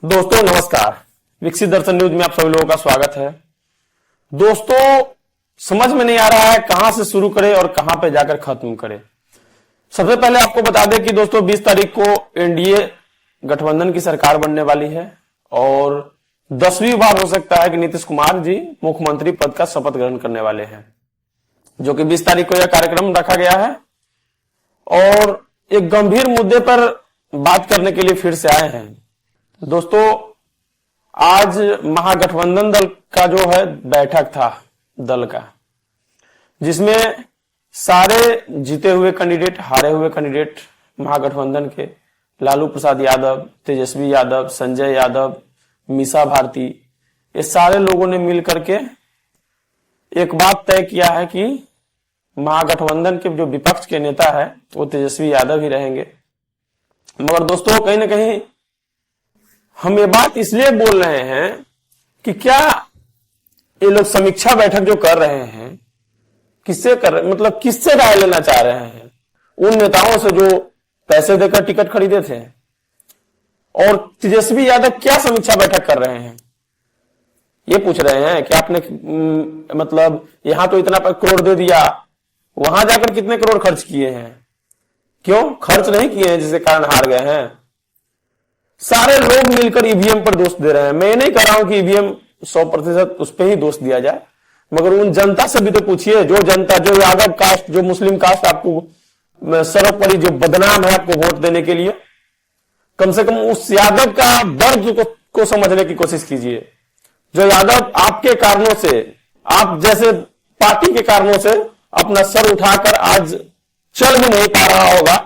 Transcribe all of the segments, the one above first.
दोस्तों नमस्कार। विकसित दर्शन न्यूज में आप सभी लोगों का स्वागत है। दोस्तों समझ में नहीं आ रहा है कहां से शुरू करें और कहां पे जाकर खत्म करें। सबसे पहले आपको बता दें कि दोस्तों 20 तारीख को एनडीए गठबंधन की सरकार बनने वाली है और 10वीं बार हो सकता है कि नीतीश कुमार जी मुख्यमंत्री पद का शपथ ग्रहण करने वाले हैं, जो कि 20 तारीख को यह कार्यक्रम रखा गया है। और एक गंभीर मुद्दे पर बात करने के लिए फिर से आए हैं। दोस्तों आज महागठबंधन दल का जो है बैठक था दल का, जिसमें सारे जीते हुए कैंडिडेट, हारे हुए कैंडिडेट महागठबंधन के लालू प्रसाद यादव, तेजस्वी यादव, संजय यादव, मीसा भारती, ये सारे लोगों ने मिलकर के एक बात तय किया है कि महागठबंधन के जो विपक्ष के नेता है वो तेजस्वी यादव ही रहेंगे। मगर दोस्तों कहीं ना कहीं हम ये बात इसलिए बोल रहे हैं कि क्या ये लोग समीक्षा बैठक जो कर रहे हैं किससे कर रहे, मतलब किससे राय लेना चाह रहे हैं? उन नेताओं से जो पैसे देकर टिकट खरीदे थे। और तेजस्वी यादव क्या समीक्षा बैठक कर रहे हैं ये पूछ रहे हैं कि आपने मतलब यहां तो इतना करोड़ दे दिया, वहां जाकर कितने करोड़ खर्च किए हैं? क्यों खर्च नहीं किए हैं जिसके कारण हार गए हैं? सारे लोग मिलकर ईवीएम पर दोष दे रहे हैं। मैं नहीं कह रहा हूं कि ईवीएम 100% उस पर ही दोष दिया जाए, मगर उन जनता से भी तो पूछिए, जो जनता, जो यादव कास्ट, जो मुस्लिम कास्ट आपको सर्वोपरि जो बदनाम है आपको वोट देने के लिए, कम से कम उस यादव का दर्द को समझने की कोशिश कीजिए। जो यादव आपके कारणों से, आप जैसे पार्टी के कारणों से अपना सर उठाकर आज चल भी नहीं पा रहा होगा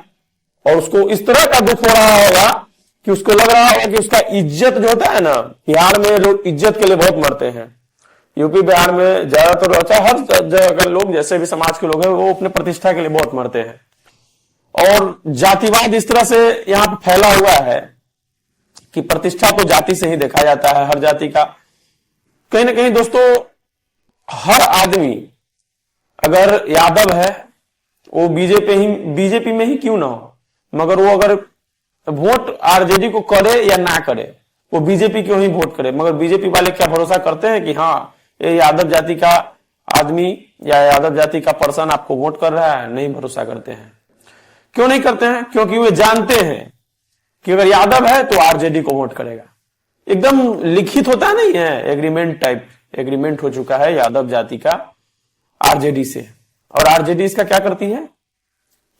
और उसको इस तरह का दुख हो रहा होगा कि उसको लग रहा होगा कि उसका इज्जत जो होता है ना, बिहार में लोग इज्जत के लिए बहुत मरते हैं। यूपी बिहार में ज्यादातर अच्छा हर जगह के लोग, जैसे भी समाज के लोग हैं, वो अपने प्रतिष्ठा के लिए बहुत मरते हैं। और जातिवाद इस तरह से यहां पर फैला हुआ है कि प्रतिष्ठा को जाति से ही देखा जाता है, हर जाति का। कहीं ना कहीं दोस्तों हर आदमी अगर यादव है वो बीजेपी में ही क्यों ना हो, मगर वो अगर वोट आरजेडी को करे या ना करे, वो बीजेपी क्यों ही वोट करे। मगर बीजेपी वाले क्या भरोसा करते हैं कि हाँ ये यादव जाति का आदमी या यादव जाति का पर्सन आपको वोट कर रहा है? नहीं भरोसा करते हैं। क्यों नहीं करते हैं? क्योंकि वे जानते हैं कि अगर यादव है तो आरजेडी को वोट करेगा। एकदम लिखित होता नहीं है, एग्रीमेंट टाइप एग्रीमेंट हो चुका है यादव जाति का आरजेडी से। और आरजेडी इसका क्या करती है?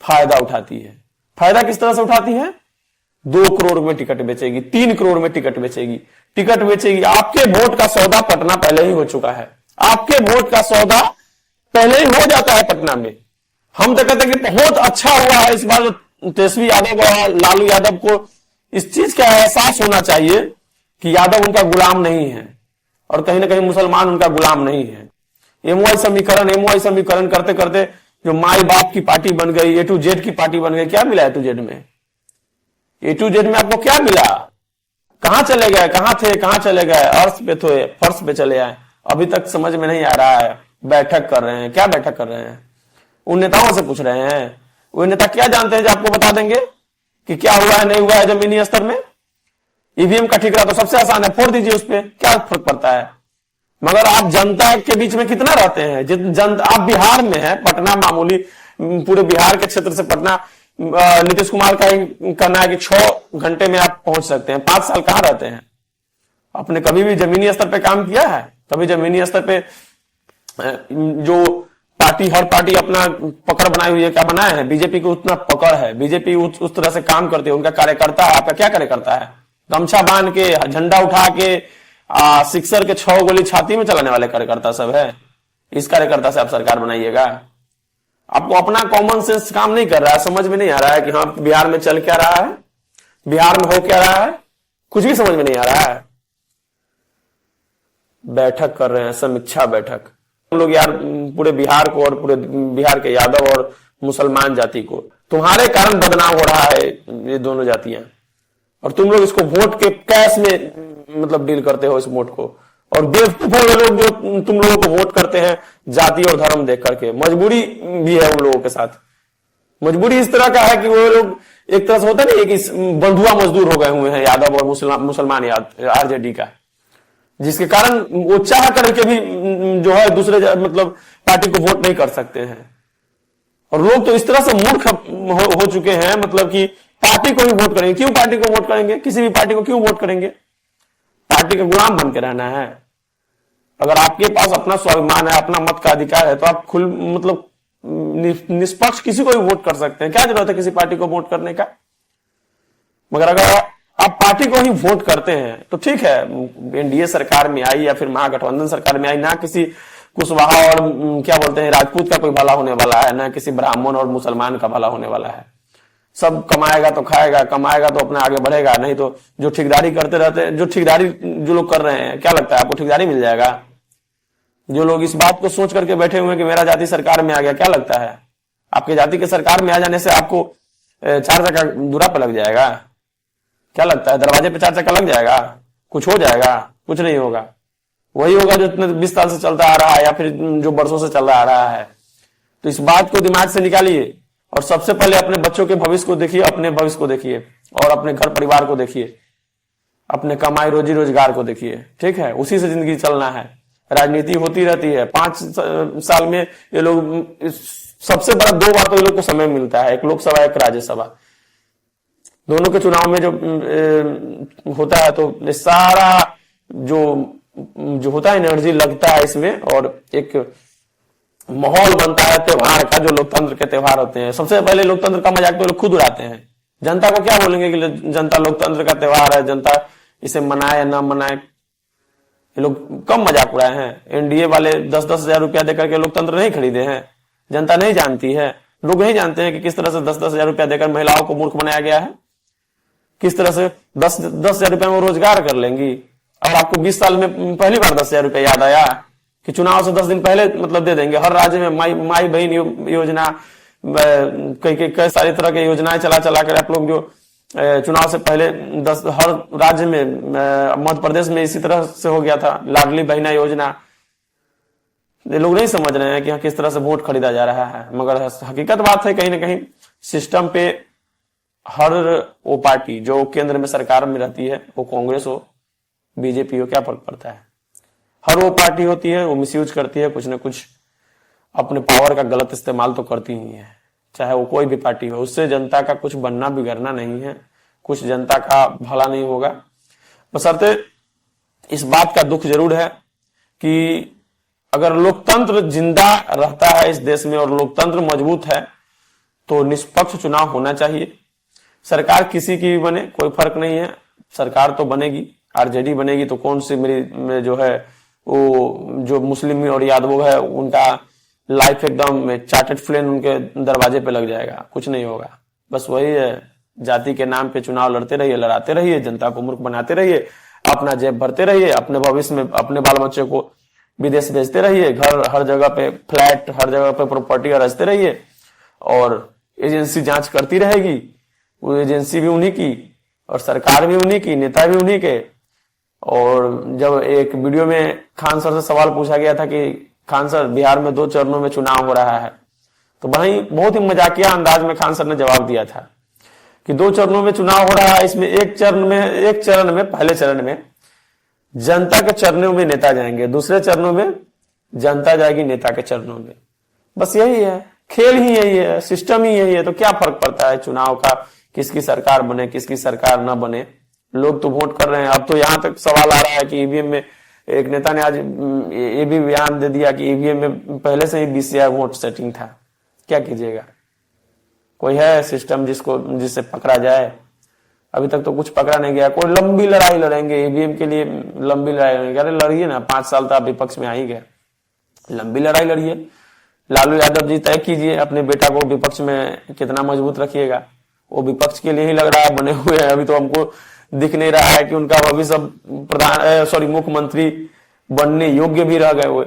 फायदा उठाती है। फायदा किस तरह से उठाती है? 2 करोड़ में टिकट बेचेगी, 3 करोड़ में टिकट बेचेगी। आपके वोट का सौदा पटना पहले ही हो चुका है। आपके वोट का सौदा पहले ही हो जाता है पटना में। हम तो कहते हैं कि बहुत अच्छा हुआ है इस बार तेजस्वी यादव और लालू यादव को इस चीज का एहसास होना चाहिए कि यादव उनका गुलाम नहीं है और कहीं ना कहीं मुसलमान उनका गुलाम नहीं है। एमओआई समीकरण करते करते जो माई बाप की पार्टी बन गई, ए टू जेड की पार्टी बन गई। क्या मिला ए टू जेड में? ए टू जेड में आपको क्या मिला? कहां चले गए? कहां थे, कहां चले गए? अर्श पे थे, फर्श पे चले आए। अभी तक समझ में नहीं आ रहा है। बैठक कर रहे हैं, क्या बैठक कर रहे हैं? उन नेताओं से पूछ रहे हैं। वो नेता क्या जानते हैं जो आपको बता देंगे कि क्या हुआ है, नहीं हुआ है जमीनी स्तर में? ईवीएम का ठीक रहा तो सबसे आसान है, फोड़ दीजिए, उस पर क्या फर्क पड़ता है? मगर आप जनता के बीच में कितना रहते हैं? जनता, आप बिहार में है, पटना मामूली, पूरे बिहार के क्षेत्र से पटना, नीतीश कुमार का कहना है कि 6 घंटे में आप पहुंच सकते हैं। 5 साल कहां रहते हैं? आपने कभी भी जमीनी स्तर पे काम किया है? कभी जमीनी स्तर पे जो पार्टी, हर पार्टी अपना पकड़ बनाई हुई है, क्या बनाए हैं? बीजेपी को उतना पकड़ है, बीजेपी उस तरह से काम करती है। उनका कार्यकर्ता, आपका क्या कार्यकर्ता है? गमछा बांध के, झंडा उठा के, सिक्सर के 6 गोली छाती में चलाने वाले कार्यकर्ता सब है। इस कार्यकर्ता से आप सरकार बनाइएगा? आपको अपना कॉमन सेंस काम नहीं कर रहा है, समझ में नहीं आ रहा है कि हाँ बिहार में चल क्या रहा है, बिहार में हो क्या रहा है, कुछ भी समझ में नहीं आ रहा है। बैठक कर रहे हैं, समीक्षा बैठक। हम लोग यार पूरे बिहार को और पूरे बिहार के यादव और मुसलमान जाति को, तुम्हारे कारण बदनाम हो रहा है ये दोनों जातियां, और तुम लोग इसको वोट के कैश में मतलब डील करते हो इस वोट को। और बेवकूफ है वो लोग जो तुम लोगों को वोट करते हैं जाति और धर्म देख करके। मजबूरी भी है उन लोगों के साथ। मजबूरी इस तरह का है कि वो लोग एक तरह से होता नहीं है कि बंधुआ मजदूर हो गए हुए हैं यादव और मुसलमान आरजेडी का, जिसके कारण वो चाह करके भी जो है दूसरे मतलब पार्टी को वोट नहीं कर सकते हैं। और लोग तो इस तरह से मूर्ख हो चुके हैं, मतलब कि पार्टी को ही वोट करेंगे। क्यों पार्टी को वोट करेंगे? किसी भी पार्टी को क्यों वोट करेंगे? पार्टी का गुलाम बन के रहना है? अगर आपके पास अपना स्वाभिमान है, अपना मत का अधिकार है, तो आप खुल मतलब निष्पक्ष किसी को भी वोट कर सकते हैं। क्या जरूरत है किसी पार्टी को वोट करने का? मगर अगर आप पार्टी को ही वोट करते हैं तो ठीक है, एनडीए सरकार में आई या फिर महागठबंधन सरकार में आई, ना किसी कुशवाहा और क्या बोलते हैं राजपूत का कोई भला होने वाला है, ना किसी ब्राह्मण और मुसलमान का भला होने वाला है। सब कमाएगा तो खाएगा, कमाएगा तो अपना आगे बढ़ेगा, नहीं तो जो ठेकेदारी करते रहते हैं, जो ठेकेदारी जो लोग कर रहे हैं, क्या लगता है आपको ठेकेदारी मिल जाएगा? जो लोग इस बात को सोच करके बैठे हुए हैं कि मेरा जाति सरकार में आ गया, क्या लगता है आपके जाति के सरकार में आ जाने से आपको 4 चक्का दूरा पर लग जाएगा? क्या लगता है दरवाजे पे 4 चक्का लग जाएगा? कुछ हो जाएगा? कुछ नहीं होगा। वही होगा जो इतने 20 साल से चलता आ रहा है या फिर जो बरसों से चल आ रहा है। तो इस बात को दिमाग से निकालिए और सबसे पहले अपने बच्चों के भविष्य को देखिए, अपने भविष्य को देखिए और अपने घर परिवार को देखिए, अपने कमाई रोजी रोजगार को देखिए। ठीक है, उसी से जिंदगी चलना है। राजनीति होती रहती है। 5 साल में ये लोग, सबसे बड़ा 2 बार तो ये लोग को समय मिलता है, एक लोकसभा एक राज्यसभा। दोनों के चुनाव में जो होता है तो सारा जो होता है एनर्जी लगता है इसमें और एक माहौल बनता है त्योहार का, जो लोकतंत्र के त्योहार होते हैं। सबसे पहले लोकतंत्र का मजाक तो लोग खुद उड़ाते हैं। जनता को क्या बोलेंगे कि जनता लोकतंत्र का त्योहार है, जनता इसे मनाए या ना मनाए। ये लोग कम मजाक उड़ाए हैं। एनडीए वाले 10-10 हजार रुपया देकर के लोकतंत्र नहीं खरीदे हैं। जनता नहीं जानती है, लोग नहीं जानते हैं कि किस तरह से 10-10 हजार रुपया देकर महिलाओं को मूर्ख बनाया गया है। किस तरह से 10 हजार रुपया में रोजगार कर लेंगी। अब आपको 20 साल में पहली बार 10 हजार रुपया याद आया कि चुनाव से 10 दिन पहले मतलब दे देंगे। हर राज्य में माई बहन योजना, कई सारी तरह की योजनाएं चला कर आप लोग जो चुनाव से पहले हर राज्य में, मध्य प्रदेश में इसी तरह से हो गया था लाडली बहना योजना। ये लोग नहीं समझ रहे हैं कि किस तरह से वोट खरीदा जा रहा है। मगर हकीकत बात है कहीं ना कहीं सिस्टम पे हर वो पार्टी जो केंद्र में सरकार में रहती है, वो कांग्रेस हो बीजेपी हो, क्या फर्क पड़ता है। हर वो पार्टी होती है वो मिसयूज करती है, कुछ ना कुछ अपने पावर का गलत इस्तेमाल तो करती ही है, चाहे वो कोई भी पार्टी हो। उससे जनता का कुछ बनना बिगड़ना नहीं है, कुछ जनता का भला नहीं होगा। बशर्ते इस बात का दुख जरूर है कि अगर लोकतंत्र जिंदा रहता है इस देश में और लोकतंत्र मजबूत है तो निष्पक्ष चुनाव होना चाहिए। सरकार किसी की भी बने, कोई फर्क नहीं है, सरकार तो बनेगी। आरजेडी बनेगी तो कौन सी मेरी जो है वो जो मुस्लिम और यादव है उनका लाइफ एकदम चार्टेड फ्लेन उनके दरवाजे पे लग जाएगा, कुछ नहीं होगा। बस वही है, जाति के नाम पे चुनाव लड़ते रहिए, लड़ाते रहिए, जनता को मूर्ख बनाते रहिए, अपना जेब भरते रहिए, अपने भविष्य में अपने बाल बच्चे को विदेश भेजते रहिए, घर हर जगह पे फ्लैट, हर जगह पे प्रॉपर्टी रचते रहिए और एजेंसी जांच करती रहेगी। वो एजेंसी भी उन्हीं की और सरकार भी उन्हीं की, नेता भी उन्हीं के। और जब एक वीडियो में खान सर से सवाल पूछा गया था कि खान सर बिहार में 2 चरणों में चुनाव हो रहा है, तो वहीं बहुत ही मजाकिया अंदाज में खान सर ने जवाब दिया था कि 2 चरणों में चुनाव हो रहा है, इसमें एक चरण में पहले चरण में जनता के चरणों में नेता जाएंगे, दूसरे चरणों में जनता जाएगी नेता के चरणों में। बस यही है, खेल ही यही है, सिस्टम ही यही है। तो क्या फर्क पड़ता है चुनाव का, किसकी सरकार बने किसकी सरकार न बने। लोग तो वोट कर रहे हैं। अब तो यहां तक सवाल आ रहा है कि ईवीएम में, एक नेता ने आज ये भी बयान दे दिया कि ईवीएम में पहले से ही बीसीआई वोट सेटिंग था। क्या कीजिएगा, कोई है सिस्टम जिससे पकड़ा जाए? अभी तक तो कुछ पकड़ा नहीं गया। कोई लंबी लड़ाई लड़ेंगे ईवीएम के लिए, लंबी लड़ाई लड़ेंगे। अरे लड़िए ना, 5 साल तो आप विपक्ष में आ ही गए, लंबी लड़ाई लड़िए। लालू यादव जी तय कीजिए अपने बेटा को विपक्ष में कितना मजबूत रखिएगा। वो विपक्ष के लिए ही लग रहा है, बने हुए हैं। अभी तो हमको दिख नहीं रहा है कि उनका भविष्य मुख्यमंत्री बनने योग्य भी रह गए हुए।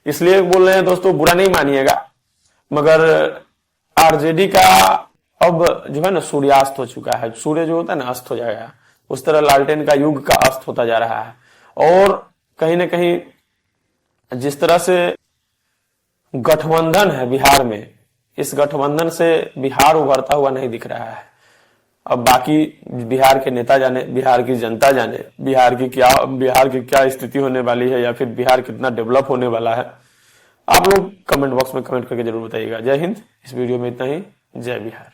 इसलिए बोल रहे हैं दोस्तों, बुरा नहीं मानिएगा, मगर आरजेडी का अब जो है ना सूर्यास्त हो चुका है। सूर्य जो होता है ना अस्त हो जाएगा, उस तरह लालटेन का युग का अस्त होता जा रहा है। और कहीं ना कहीं जिस तरह से गठबंधन है बिहार में, इस गठबंधन से बिहार उभरता हुआ नहीं दिख रहा है। अब बाकी बिहार के नेता जाने, बिहार की जनता जाने, बिहार की क्या स्थिति होने वाली है या फिर बिहार कितना डेवलप होने वाला है। आप लोग कमेंट बॉक्स में कमेंट करके जरूर बताइएगा। जय हिंद। इस वीडियो में इतना ही। जय बिहार।